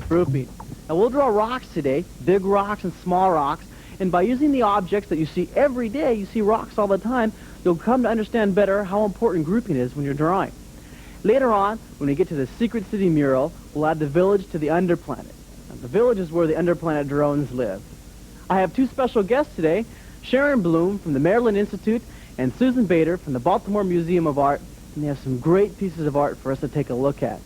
grouping. Now we'll draw rocks today, big rocks and small rocks, and by using the objects that you see every day, you see rocks all the time, you'll come to understand better how important grouping is when you're drawing. Later on, when we get to the Secret City mural, we'll add the village to the underplanet. Now, the village is where the underplanet drones live. I have two special guests today, Sharon Bloom from the Maryland Institute and Susan Bader from the Baltimore Museum of Art, and they have some great pieces of art for us to take a look at.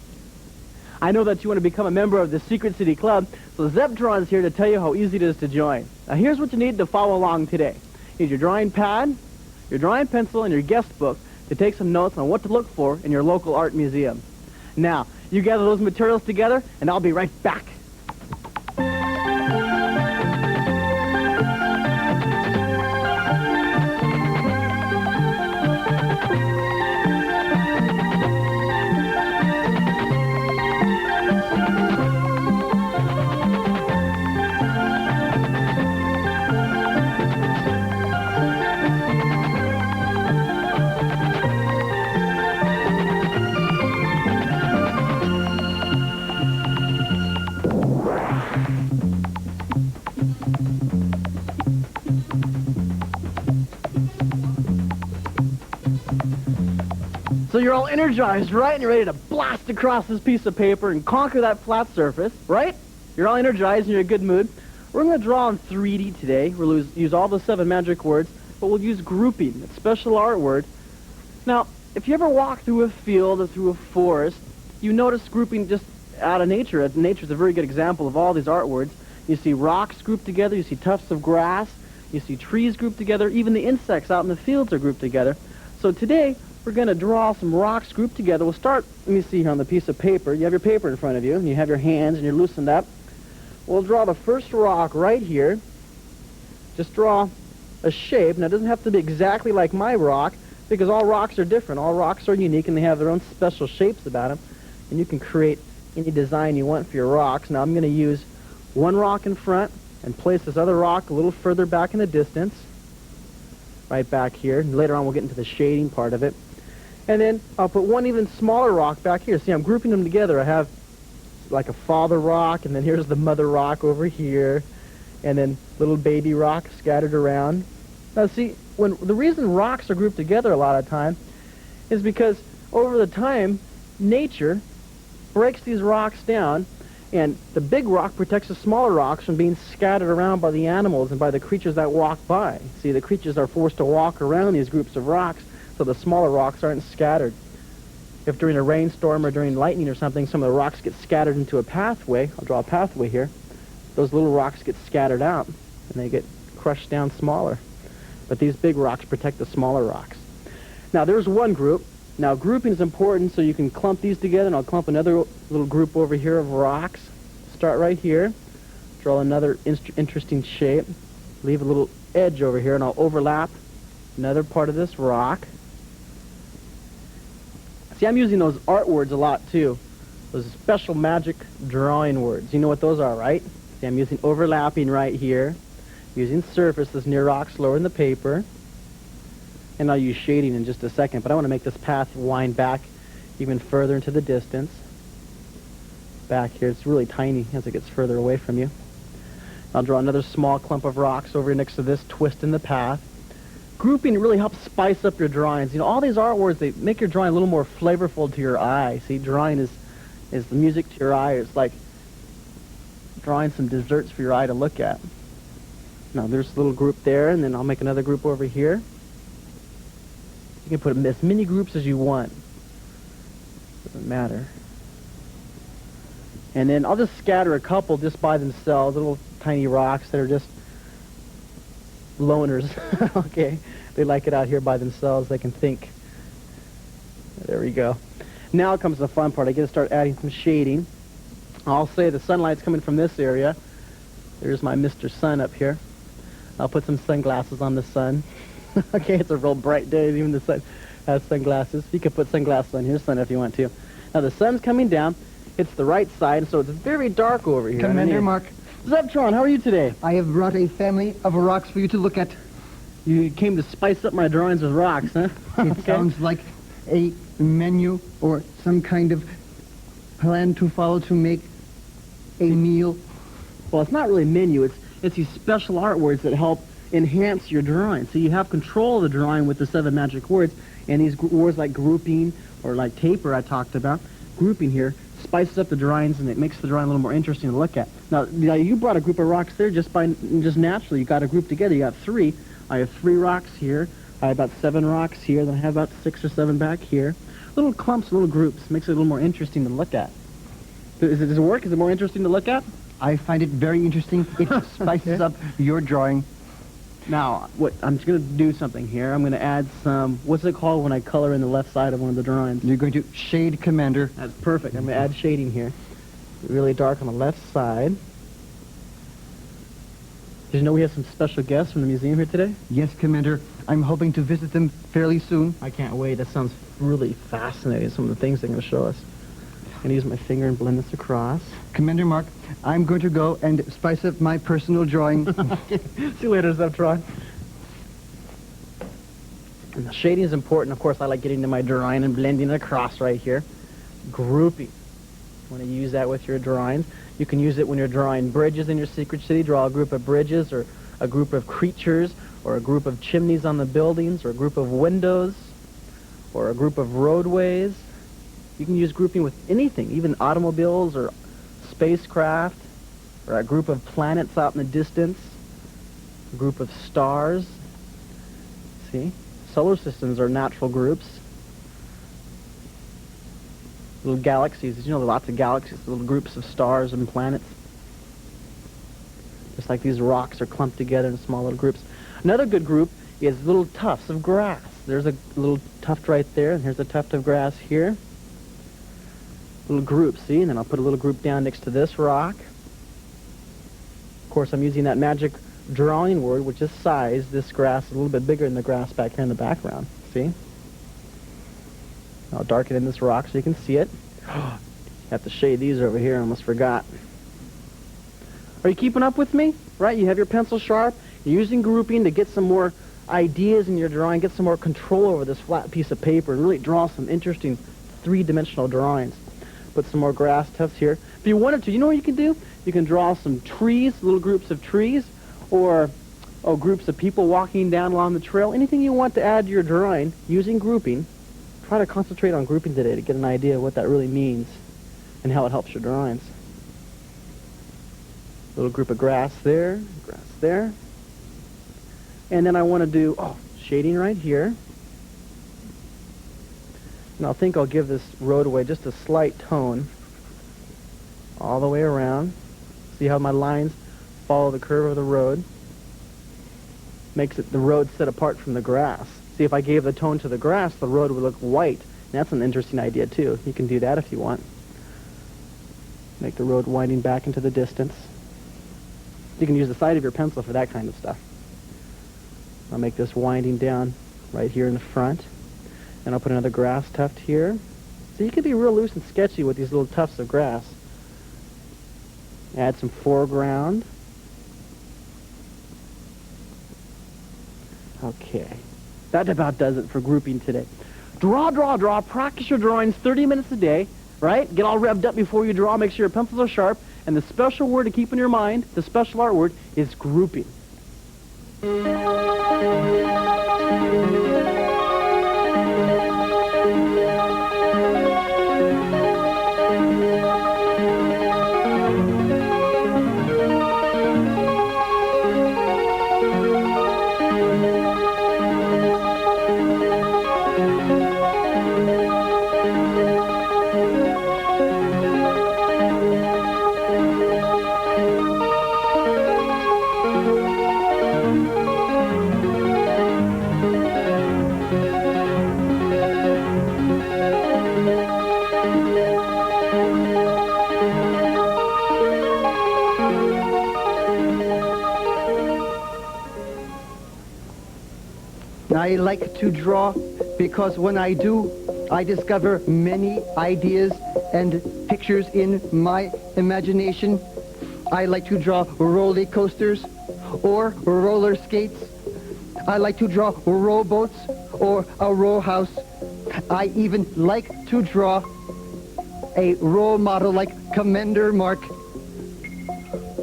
I know that you want to become a member of the Secret City Club, so Zeptron's here to tell you how easy it is to join. Now here's what you need to follow along today. You need your drawing pad, your drawing pencil, and your guest book to take some notes on what to look for in your local art museum. Now, you gather those materials together, and I'll be right back. So you're all energized, right? And you're ready to blast across this piece of paper and conquer that flat surface, right? You're all energized and you're in a good mood. We're going to draw in 3D today. We'll use all the 7 magic words, but we'll use grouping, that special art word. Now, if you ever walk through a field or through a forest, you notice grouping just out of nature. Nature's a very good example of all these art words. You see rocks grouped together, you see tufts of grass, you see trees grouped together, even the insects out in the fields are grouped together. So today, we're going to draw some rocks grouped together. We'll start, let me see here on the piece of paper. You have your paper in front of you, and you have your hands, and you're loosened up. We'll draw the first rock right here. Just draw a shape. Now, it doesn't have to be exactly like my rock, because all rocks are different. All rocks are unique, and they have their own special shapes about them. And you can create any design you want for your rocks. Now, I'm going to use one rock in front and place this other rock a little further back in the distance, right back here. And later on, we'll get into the shading part of it. And then I'll put one even smaller rock back here. See, I'm grouping them together. I have like a father rock, and then here's the mother rock over here, and then little baby rock scattered around. Now, see, the reason rocks are grouped together a lot of time is because over the time, nature breaks these rocks down, and the big rock protects the smaller rocks from being scattered around by the animals and by the creatures that walk by. See, the creatures are forced to walk around these groups of rocks, so the smaller rocks aren't scattered. If during a rainstorm or during lightning or something, some of the rocks get scattered into a pathway, I'll draw a pathway here, those little rocks get scattered out, and they get crushed down smaller. But these big rocks protect the smaller rocks. Now, there's one group. Now, grouping is important, so you can clump these together, and I'll clump another little group over here of rocks. Start right here. Draw another interesting shape. Leave a little edge over here, and I'll overlap another part of this rock. See, I'm using those art words a lot, too. Those special magic drawing words. You know what those are, right? See, I'm using overlapping right here. Using surfaces near rocks lower in the paper. And I'll use shading in just a second, but I want to make this path wind back even further into the distance. Back here, it's really tiny as it gets further away from you. I'll draw another small clump of rocks over next to this twist in the path. Grouping really helps spice up your drawings. You know, all these art words, they make your drawing a little more flavorful to your eye. See, drawing is the music to your eye. It's like drawing some desserts for your eye to look at. Now, there's a little group there, and then I'll make another group over here. You can put as many groups as you want. Doesn't matter. And then I'll just scatter a couple just by themselves, little tiny rocks that are just loners. Okay, they like it out here by themselves. They can think. There we go. Now comes the fun part. I get to start adding some shading. I'll say the sunlight's coming from this area. There's my Mr. Sun up here. I'll put some sunglasses on the sun. Okay, it's a real bright day. Even the sun has sunglasses. You can put sunglasses on your sun if you want to. Now the sun's coming down. It's the right side, so it's very dark over here. Commander Mark. Zeptron, how are you today? I have brought a family of rocks for you to look at. You came to spice up my drawings with rocks, huh? It sounds like a menu or some kind of plan to follow to make a meal. Well, it's not really menu. It's these special art words that help enhance your drawing. So you have control of the drawing with the 7 magic words, and these words like grouping or like taper I talked about, grouping here, spices up the drawings and it makes the drawing a little more interesting to look at. Now you brought a group of rocks there just naturally. You got a group together. You got 3. I have 3 rocks here. I have about 7 rocks here. Then I have about 6 or 7 back here. Little clumps, little groups. Makes it a little more interesting to look at. Does it work? Is it more interesting to look at? I find it very interesting. It spices up your drawing. Now, I'm just going to do something here. I'm going to add some, what's it called when I color in the left side of one of the drawings? You're going to shade, Commander. That's perfect. I'm going to add shading here. Really dark on the left side. Did you know we have some special guests from the museum here today? Yes, Commander. I'm hoping to visit them fairly soon. I can't wait. That sounds really fascinating, some of the things they're going to show us. I'm going to use my finger and blend this across. Commander Mark, I'm going to go and spice up my personal drawing. See you later, Zeptron. And the shading is important. Of course, I like getting into my drawing and blending it across right here. Grouping. You want to use that with your drawings. You can use it when you're drawing bridges in your secret city. Draw a group of bridges or a group of creatures or a group of chimneys on the buildings or a group of windows or a group of roadways. You can use grouping with anything, even automobiles or spacecraft or a group of planets out in the distance, a group of stars. See? Solar systems are natural groups. Little galaxies. Did you know there are lots of galaxies, little groups of stars and planets? Just like these rocks are clumped together in small little groups. Another good group is little tufts of grass. There's a little tuft right there, and here's a tuft of grass here. Little group, see? And then I'll put a little group down next to this rock. Of course, I'm using that magic drawing word, which is size. This grass is a little bit bigger than the grass back here in the background. See? I'll darken in this rock so you can see it. Have to shade these over here. I almost forgot. Are you keeping up with me? Right? You have your pencil sharp. You're using grouping to get some more ideas in your drawing, get some more control over this flat piece of paper, and really draw some interesting 3-dimensional drawings. Put some more grass tufts here. If you wanted to, you know what you can do? You can draw some trees, little groups of trees, or groups of people walking down along the trail. Anything you want to add to your drawing using grouping. Try to concentrate on grouping today to get an idea of what that really means and how it helps your drawings. Little group of grass there, grass there. And then I want to do, shading right here. And I think I'll give this roadway just a slight tone all the way around. See how my lines follow the curve of the road? Makes it the road set apart from the grass. See, if I gave the tone to the grass, the road would look white. And that's an interesting idea, too. You can do that if you want. Make the road winding back into the distance. You can use the side of your pencil for that kind of stuff. I'll make this winding down right here in the front. And I'll put another grass tuft here. So you can be real loose and sketchy with these little tufts of grass. Add some foreground. Okay. That about does it for grouping today. Draw, draw, draw. Practice your drawings 30 minutes a day, right? Get all revved up before you draw. Make sure your pencils are sharp. And the special word to keep in your mind, the special art word, is grouping. I like to draw because when I do, I discover many ideas and pictures in my imagination. I like to draw roller coasters or roller skates. I like to draw rowboats or a row house. I even like to draw a role model like Commander Mark.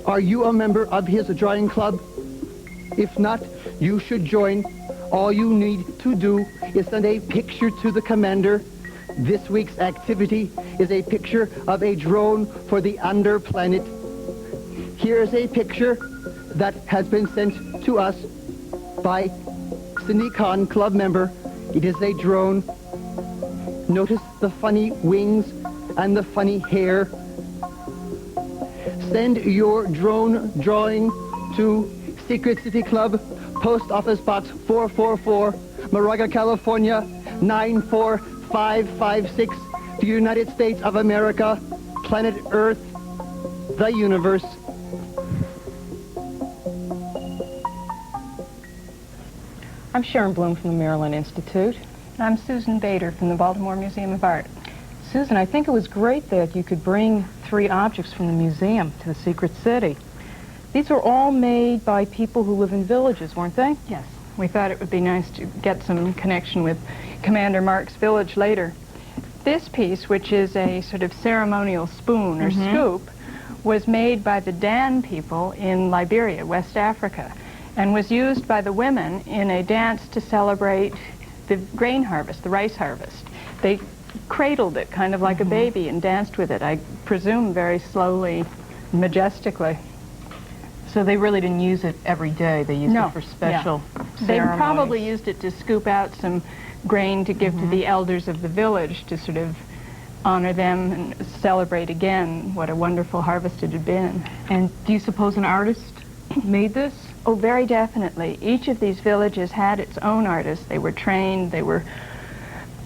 Are you a member of his drawing club? If not, you should join. All you need to do is send a picture to the commander. This week's activity is a picture of a drone for the under planet. Here is a picture that has been sent to us by Cindy Khan, club member. It is a drone. Notice the funny wings and the funny hair. Send your drone drawing to Secret City Club, Post Office Box 444, Moraga, California, 94556, the United States of America, planet Earth, the universe. I'm Sharon Bloom from the Maryland Institute. I'm Susan Bader from the Baltimore Museum of Art. Susan, I think it was great that you could bring 3 objects from the museum to the Secret City. These were all made by people who live in villages, weren't they? Yes, we thought it would be nice to get some connection with Commander Mark's village later. This piece, which is a sort of ceremonial spoon or scoop, was made by the Dan people in Liberia, West Africa, and was used by the women in a dance to celebrate the grain harvest, the rice harvest. They cradled it kind of like a baby and danced with it, I presume very slowly, majestically. So they really didn't use it every day. They used it for special ceremonies. They probably used it to scoop out some grain to give to the elders of the village to sort of honor them and celebrate again what a wonderful harvest it had been. And do you suppose an artist made this? Oh, very definitely. Each of these villages had its own artists. They were trained, they were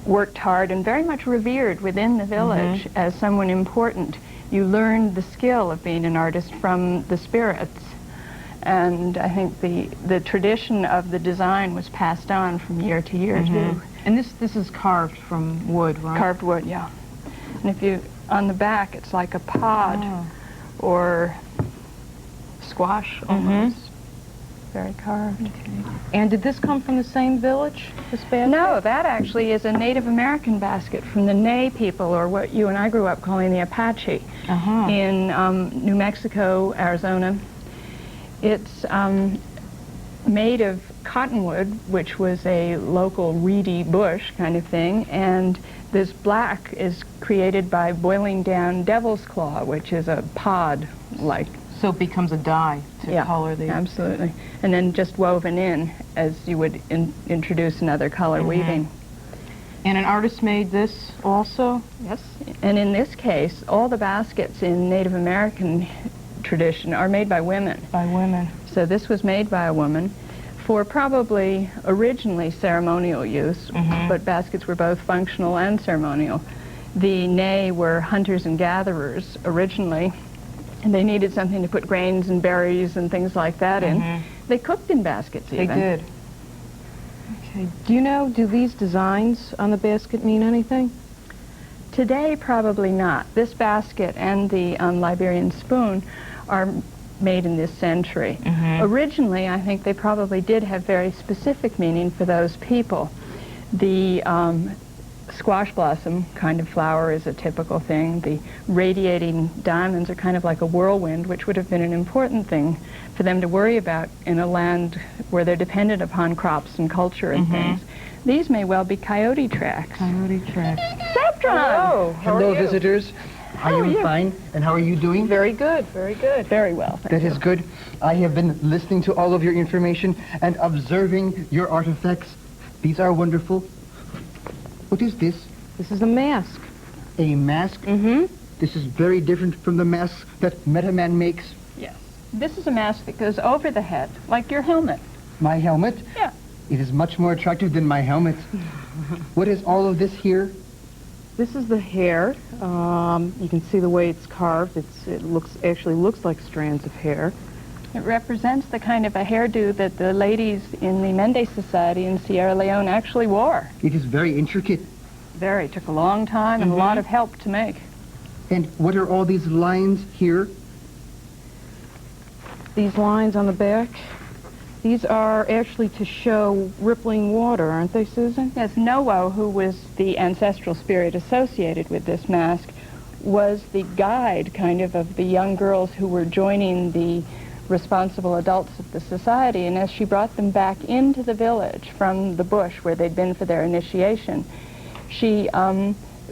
worked hard, and very much revered within the village as someone important. You learned the skill of being an artist from the spirits. And I think the tradition of the design was passed on from year to year, too. And this is carved from wood, right? Carved wood, yeah. And if you, on the back, it's like a pod or squash, almost. Very carved. And did this come from the same village, this basket? No, that actually is a Native American basket from the Nez people, or what you and I grew up calling the Apache, in New Mexico, Arizona. It's made of cottonwood, which was a local reedy bush kind of thing, and this black is created by boiling down devil's claw, which is a pod-like. So it becomes a dye to color these. Absolutely. And then just woven in as you would introduce another color weaving. And an artist made this also? Yes. And in this case, all the baskets in Native American tradition are made by women. By women. So this was made by a woman for probably originally ceremonial use, but baskets were both functional and ceremonial. The Nez were hunters and gatherers originally, and they needed something to put grains and berries and things like that in. They cooked in baskets even. They did. Okay. Do you know, do these designs on the basket mean anything? Today, probably not. This basket and the Liberian spoon are made in this century. Originally, I think they probably did have very specific meaning for those people. The squash blossom kind of flower is a typical thing. The radiating diamonds are kind of like a whirlwind, which would have been an important thing for them to worry about in a land where they're dependent upon crops and culture and things. These may well be coyote tracks. Coyote tracks. Hello. Hello, visitors. I am fine. And how are you doing? Very good, very good. Very well. That is good. I have been listening to all of your information and observing your artifacts. These are wonderful. What is this? This is a mask. A mask? This is very different from the masks that Metaman makes. Yes. This is a mask that goes over the head, like your helmet. My helmet? Yeah. It is much more attractive than my helmet. What is all of this here? This is the hair. You can see the way it's carved. It actually looks like strands of hair. It represents the kind of a hairdo that the ladies in the Mende Society in Sierra Leone actually wore. It is very intricate. Very. Took a long time and a lot of help to make. And what are all these lines here? These lines on the back, these are actually to show rippling water, aren't they, Susan? Yes, Nowo, who was the ancestral spirit associated with this mask, was the guide, kind of the young girls who were joining the responsible adults of the society. And as she brought them back into the village from the bush where they'd been for their initiation, she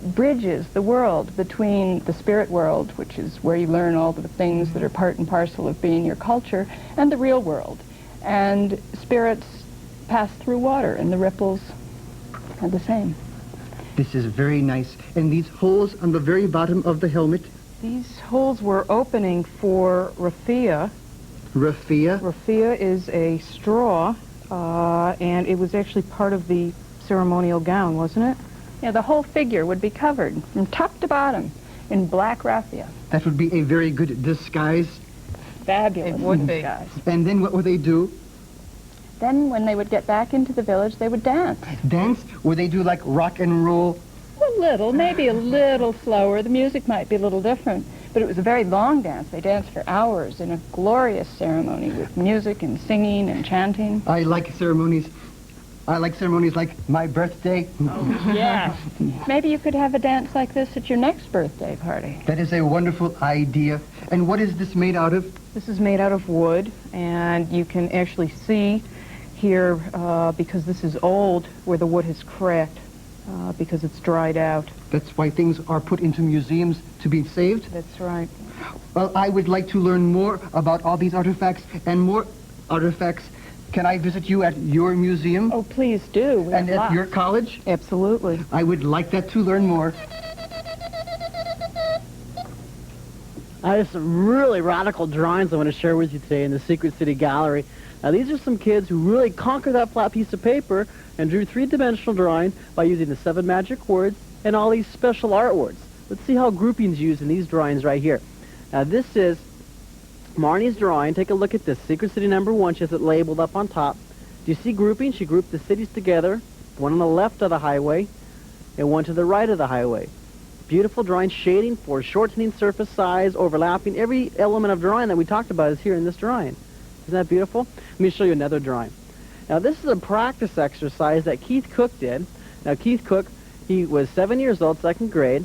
bridges the world between the spirit world, which is where you learn all the things that are part and parcel of being your culture, and the real world. And spirits pass through water, and the ripples are the same. This is very nice. And these holes on the very bottom of the helmet, These holes were opening for raffia. raffia. Raffia is a straw, and it was actually part of the ceremonial gown, wasn't it? Yeah, the whole figure would be covered from top to bottom in black raffia. That would be a very good disguise. Fabulous. It would be. Guys. And then what would they do? Then when they would get back into the village, they would dance. Dance? Would they do like rock and roll? A little, maybe a little slower. The music might be a little different, but it was a very long dance. They danced for hours in a glorious ceremony with music and singing and chanting. I like ceremonies. I like ceremonies like my birthday. Oh, yeah. Maybe you could have a dance like this at your next birthday party. That is a wonderful idea. And what is this made out of? This is made out of wood, and you can actually see here, because this is old, where the wood has cracked, because it's dried out. That's why things are put into museums to be saved? That's right. Well, I would like to learn more about all these artifacts and more artifacts. Can I visit you at your museum? Oh, please do. We And have at lots. your college? Absolutely. I would like that to learn more. I have some really radical drawings I want to share with you today in the Secret City Gallery. Now, these are some kids who really conquered that flat piece of paper and drew three-dimensional drawing by using the 7 magic words and all these special art words. Let's see how grouping's used in these drawings right here. Now, this is Marnie's drawing. Take a look at this. Secret City number 1. She has it labeled up on top. Do you see grouping? She grouped the cities together, one on the left of the highway and one to the right of the highway. Beautiful drawing, shading for shortening surface size, overlapping. Every element of drawing that we talked about is here in this drawing. Isn't that beautiful? Let me show you another drawing. Now, this is a practice exercise that Keith Cook did. Now, Keith Cook, he was 7 years old, 2nd grade,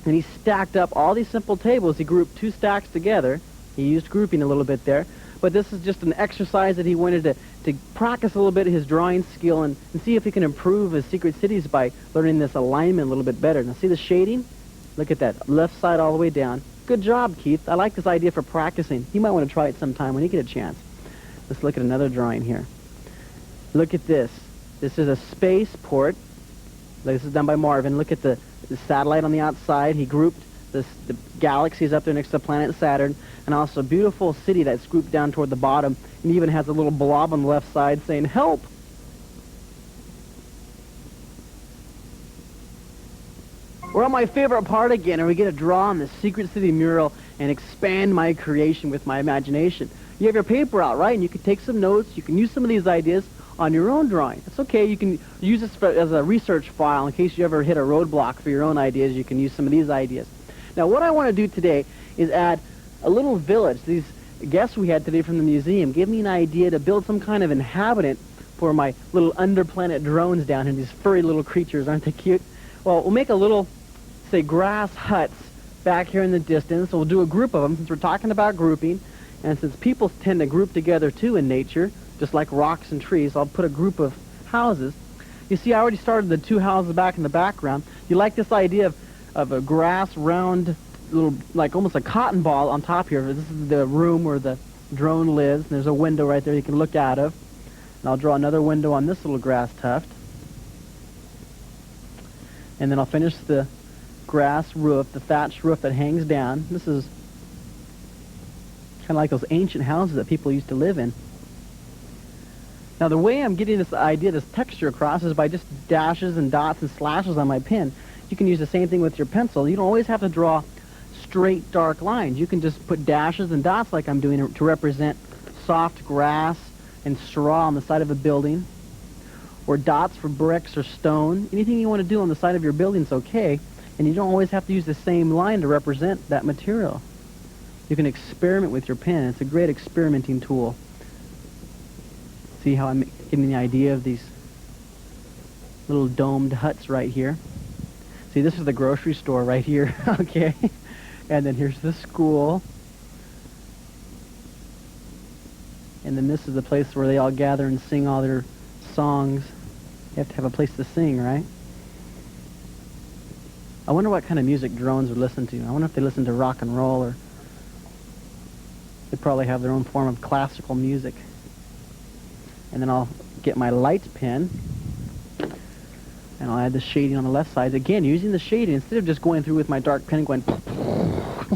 and he stacked up all these simple tables. He grouped 2 stacks together. He used grouping a little bit there. But this is just an exercise that he wanted to practice a little bit his drawing skill and see if he can improve his secret cities by learning this alignment a little bit better. Now, see the shading? Look at that. Left side all the way down. Good job, Keith. I like this idea for practicing. You might want to try it sometime when you get a chance. Let's look at another drawing here. Look at this. This is a spaceport. This is done by Marvin. Look at the satellite on the outside. He grouped the galaxies up there next to planet Saturn, and also a beautiful city that's grouped down toward the bottom, and even has a little blob on the left side saying, "Help!" We're on my favorite part again, and we get to draw on the Secret City mural and expand my creation with my imagination. You have your paper out, right? And you can take some notes. You can use some of these ideas on your own drawing. It's okay. You can use this as a research file in case you ever hit a roadblock for your own ideas. You can use some of these ideas. Now, what I want to do today is add a little village. These guests we had today from the museum gave me an idea to build some kind of inhabitant for my little underplanet drones down here. These furry little creatures, aren't they cute? Well, we'll make a little, say, grass huts back here in the distance. So we'll do a group of them since we're talking about grouping. And since people tend to group together, too, in nature, just like rocks and trees, I'll put a group of houses. You see, I already started the 2 houses back in the background. You like this idea of a grass round little, like almost a cotton ball on top here. This is the room where the drone lives, and there's a window right there you can look out of. And I'll draw another window on this little grass tuft. And then I'll finish the grass roof, the thatched roof that hangs down. This is kind of like those ancient houses that people used to live in. Now, the way I'm getting this idea, this texture across, is by just dashes and dots and slashes on my pen. You can use the same thing with your pencil. You don't always have to draw straight, dark lines. You can just put dashes and dots like I'm doing to represent soft grass and straw on the side of a building, or dots for bricks or stone. Anything you want to do on the side of your building is okay, and you don't always have to use the same line to represent that material. You can experiment with your pen. It's a great experimenting tool. See how I'm getting the idea of these little domed huts right here. See, this is the grocery store right here, okay? And then here's the school. And then this is the place where they all gather and sing all their songs. You have to have a place to sing, right? I wonder what kind of music drones would listen to. I wonder if they listen to rock and roll, or they probably have their own form of classical music. And then I'll get my light pen, and I'll add the shading on the left side. Again, using the shading, instead of just going through with my dark pen and going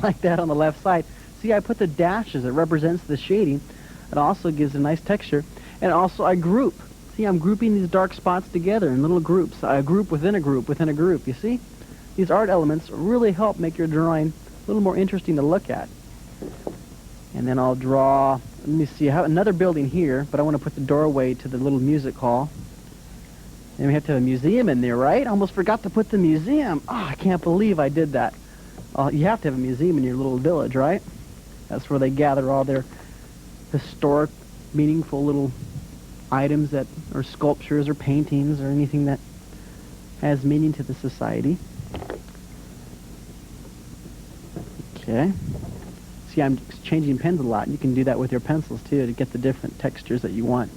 like that on the left side. See, I put the dashes. It represents the shading. It also gives a nice texture. And also I group. See, I'm grouping these dark spots together in little groups. A group within a group within a group. You see? These art elements really help make your drawing a little more interesting to look at. And then I'll draw, let me see, I have another building here, but I want to put the doorway to the little music hall. And we have to have a museum in there, right? I almost forgot to put the museum. Oh, I can't believe I did that. You have to have a museum in your little village, right? That's where they gather all their historic, meaningful little items that are sculptures or paintings or anything that has meaning to the society. Okay. See, I'm changing pens a lot. You can do that with your pencils, too, to get the different textures that you want.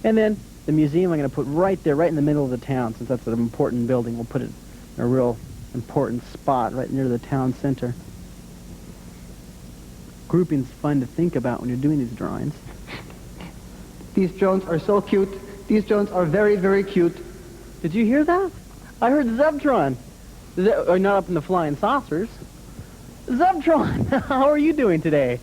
And then the museum I'm going to put right there, right in the middle of the town, since that's an important building. We'll put it in a real important spot right near the town center. Grouping's fun to think about when you're doing these drawings. These drones are so cute. These drones are very, very cute. Did you hear that? I heard Zebtron. Not up in the flying saucers. Zebtron, how are you doing today?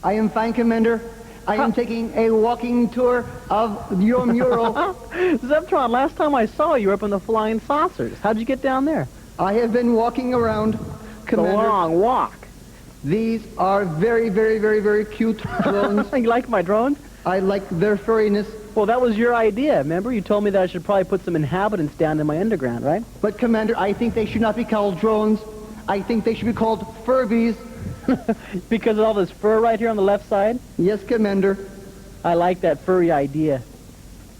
I am fine, Commander. I am taking a walking tour of your mural. Zebtron, last time I saw you were up in the flying saucers. How'd you get down there? I have been walking around, Commander. The long walk. These are very, very, very, very cute drones. You like my drones? I like their furriness. Well, that was your idea. Remember, you told me that I should probably put some inhabitants down in my underground, right? But, Commander, I think they should not be called drones. I think they should be called Furbies. Because of all this fur right here on the left side? Yes, Commander. I like that furry idea.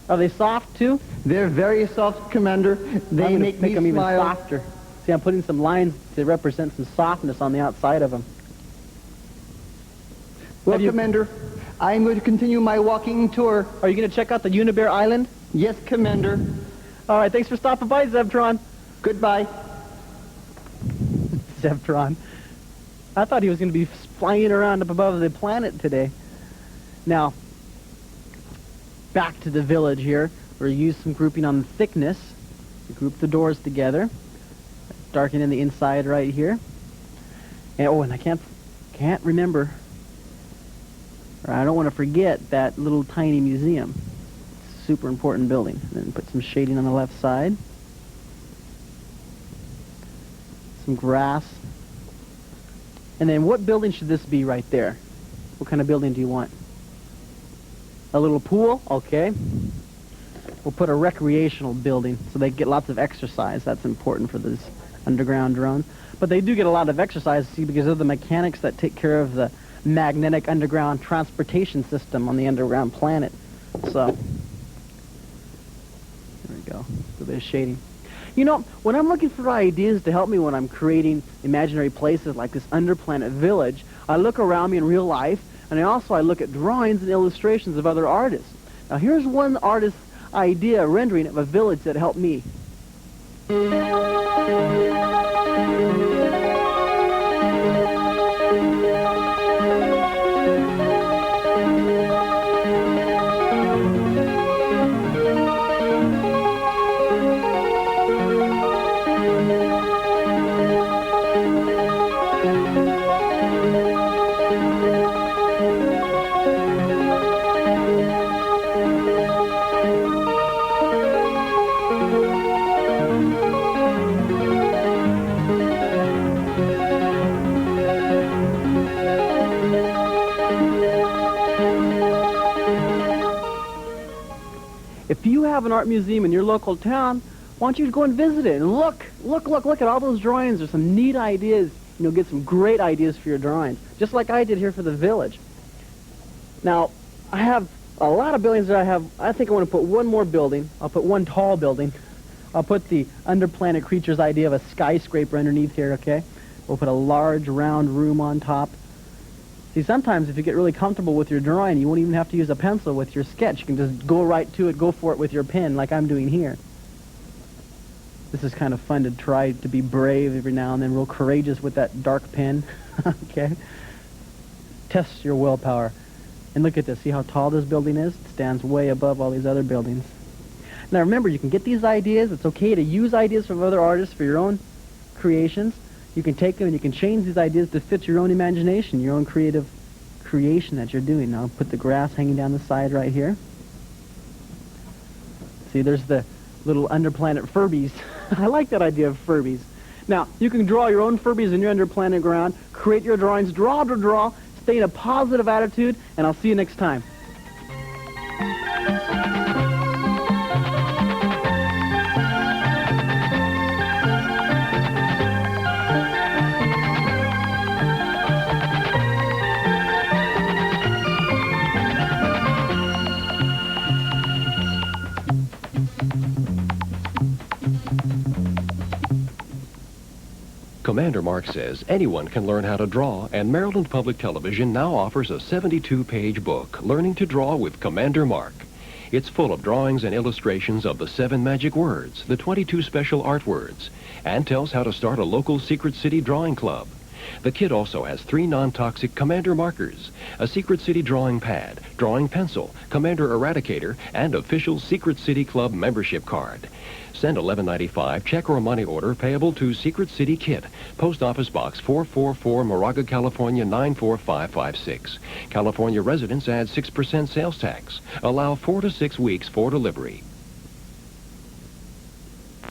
Are they soft, too? They're very soft, Commander. They make me them smile. even softer. See, I'm putting some lines to represent some softness on the outside of them. Well, Commander, I'm going to continue my walking tour. Are you going to check out the Unibear Island? Yes, Commander. All right, thanks for stopping by, Zebtron. Goodbye. Zebtron. I thought he was going to be flying around up above the planet today. Now, back to the village here. We'll use some grouping on the thickness. Group the doors together. Darken in the inside right here. And, and I can't remember, or I don't want to forget that little tiny museum. It's a super important building. And then put some shading on the left side. Some grass. And then what building should this be right there? What kind of building do you want? A little pool? Okay. We'll put a recreational building so they get lots of exercise. That's important for these underground drones. But they do get a lot of exercise, see, because of the mechanics that take care of the magnetic underground transportation system on the underground planet. So, there we go. A bit of shading. You know, when I'm looking for ideas to help me when I'm creating imaginary places like this underplanet village, I look around me in real life, and I look at drawings and illustrations of other artists. Now, here's one artist's idea, rendering of a village that helped me. If you have an art museum in your local town, why don't you go and visit it and look at all those drawings. There's some neat ideas. You'll get some great ideas for your drawings, just like I did here for the village. Now, I have a lot of buildings that I think I want to put one more building. I'll put one tall building I'll put the underplanet creature's idea of a skyscraper underneath here, okay? We'll put a large round room on top. See, sometimes if you get really comfortable with your drawing, you won't even have to use a pencil with your sketch. You can just go right to it, go for it with your pen like I'm doing here. This is kind of fun to try to be brave every now and then, real courageous with that dark pen, okay? Test your willpower. And look at this. See how tall this building is? It stands way above all these other buildings. Now remember, you can get these ideas. It's okay to use ideas from other artists for your own creations. You can take them and you can change these ideas to fit your own imagination, your own creative creation that you're doing. Now put the grass hanging down the side right here. See, there's the little underplanet Furbies. I like that idea of Furbies. Now, you can draw your own Furbies in your underplanet ground, create your drawings, draw, stay in a positive attitude, and I'll see you next time. Commander Mark says anyone can learn how to draw, and Maryland Public Television now offers a 72-page book, Learning to Draw with Commander Mark. It's full of drawings and illustrations of the 7 magic words, the 22 special art words, and tells how to start a local Secret City drawing club. The kit also has 3 non-toxic Commander markers, a Secret City drawing pad, drawing pencil, Commander Eradicator, and official Secret City Club membership card. Send $11.95 check or money order payable to Secret City Kit, Post Office Box 444, Moraga, California 94556. California residents add 6% sales tax. Allow 4 to 6 weeks for delivery.